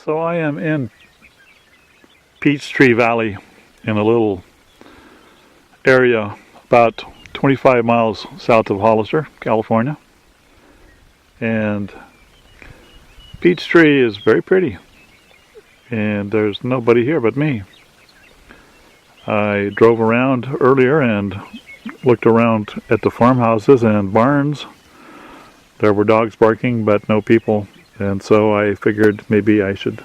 So I am in Peachtree Valley in a little area about 25 miles south of Hollister, California. And Peachtree is very pretty. And there's nobody here but me. I drove around earlier and looked around at the farmhouses and barns. There were dogs barking, but no people. And so I figured maybe I should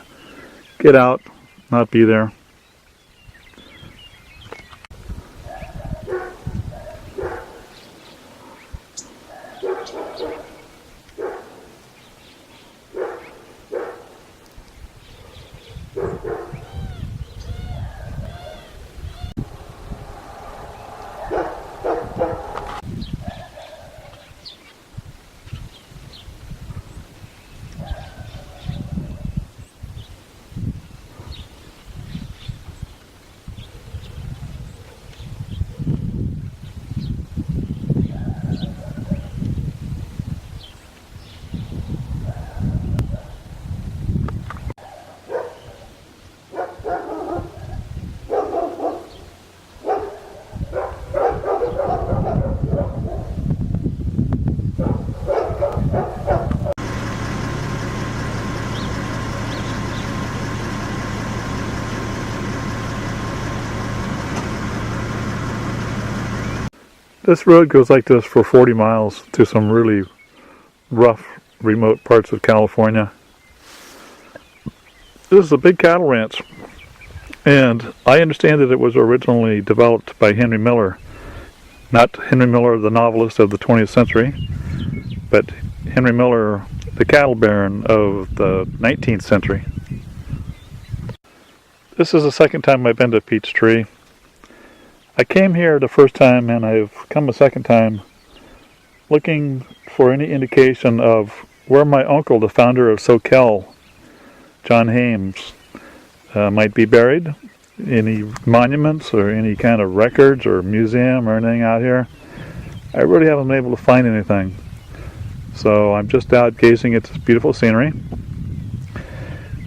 get out, not be there. This road goes like this for 40 miles to some really rough, remote parts of California. This is a big cattle ranch, and I understand that it was originally developed by Henry Miller. Not Henry Miller, the novelist of the 20th century, but Henry Miller, the cattle baron of the 19th century. This is the second time I've been to Peachtree. I came here the first time, and I've come a second time looking for any indication of where my uncle, the founder of SoCal, John Hames, might be buried. Any monuments or any kind of records or museum or anything out here. I really haven't been able to find anything. So I'm just out gazing at this beautiful scenery.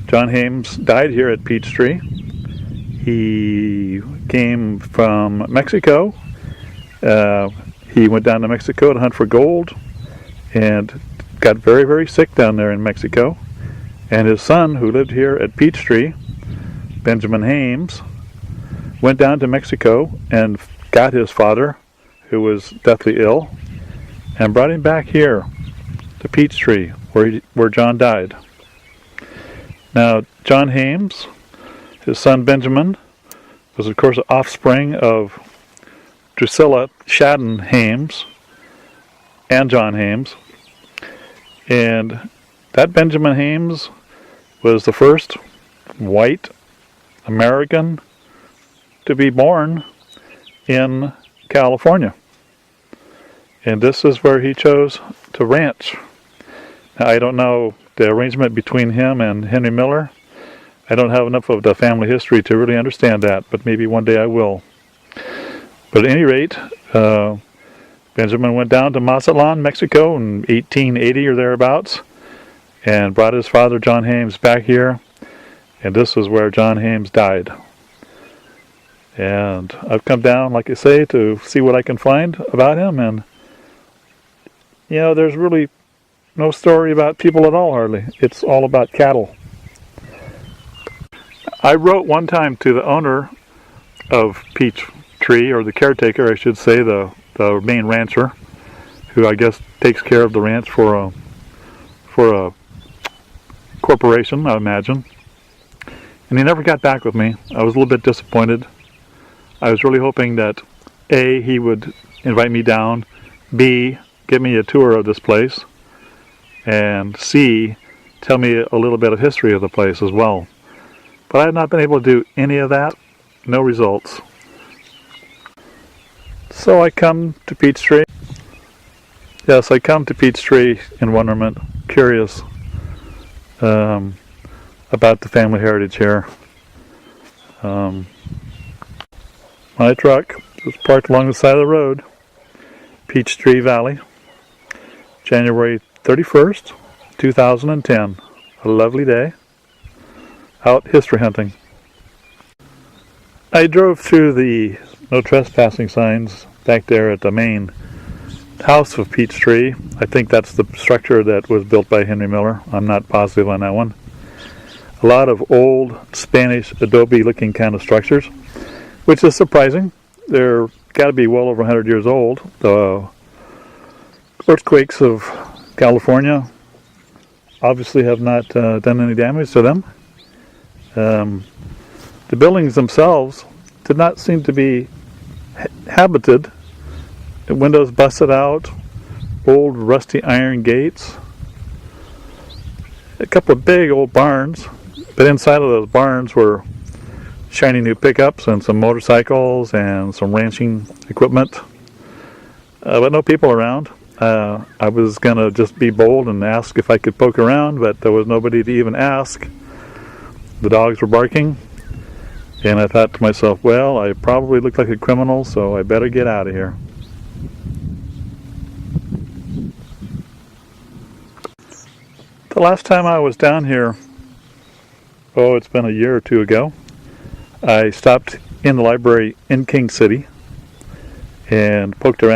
John Hames died here at Peachtree. He came from Mexico. He went down to Mexico to hunt for gold and got very, very sick down there in Mexico. And his son, who lived here at Peachtree, Benjamin Hames, went down to Mexico and got his father, who was deathly ill, and brought him back here to Peachtree, where John died. Now, John Hames, his son Benjamin, was of course an offspring of Drusilla Shadden Hames and John Hames. And that Benjamin Hames was the first white American to be born in California. And this is where he chose to ranch. Now, I don't know the arrangement between him and Henry Miller. I don't have enough of the family history to really understand that, but maybe one day I will. But at any rate, Benjamin went down to Mazatlan, Mexico in 1880 or thereabouts, and brought his father, John Hames, back here. And this is where John Hames died. And I've come down, like I say, to see what I can find about him. And, you know, there's really no story about people at all, hardly. It's all about cattle. I wrote one time to the owner of Peachtree, or the caretaker, I should say, the main rancher, who I guess takes care of the ranch for a corporation, I imagine. And he never got back with me. I was a little bit disappointed. I was really hoping that A, he would invite me down, B, give me a tour of this place, and C, tell me a little bit of history of the place as well. But I have not been able to do any of that. No results. So I come to Peachtree. Yes, I come to Peachtree in wonderment, curious about the family heritage here. My truck was parked along the side of the road, Peachtree Valley, January 31st, 2010. A lovely day. out history hunting. I drove through the no trespassing signs back there at the main house of Peachtree. I think that's the structure that was built by Henry Miller. I'm not positive on that one. A lot of old Spanish adobe looking kind of structures, which is surprising. They're got to be well over 100 years old. The earthquakes of California obviously have not done any damage to them. The buildings themselves did not seem to be habited. The windows busted out, old rusty iron gates, a couple of big old barns, but inside of those barns were shiny new pickups and some motorcycles and some ranching equipment, but no people around. I was going to just be bold and ask if I could poke around, but there was nobody to even ask. The dogs were barking, and I thought to myself, well, I probably look like a criminal, so I better get out of here. The last time I was down here, it's been a year or two ago, I stopped in the library in King City and poked around.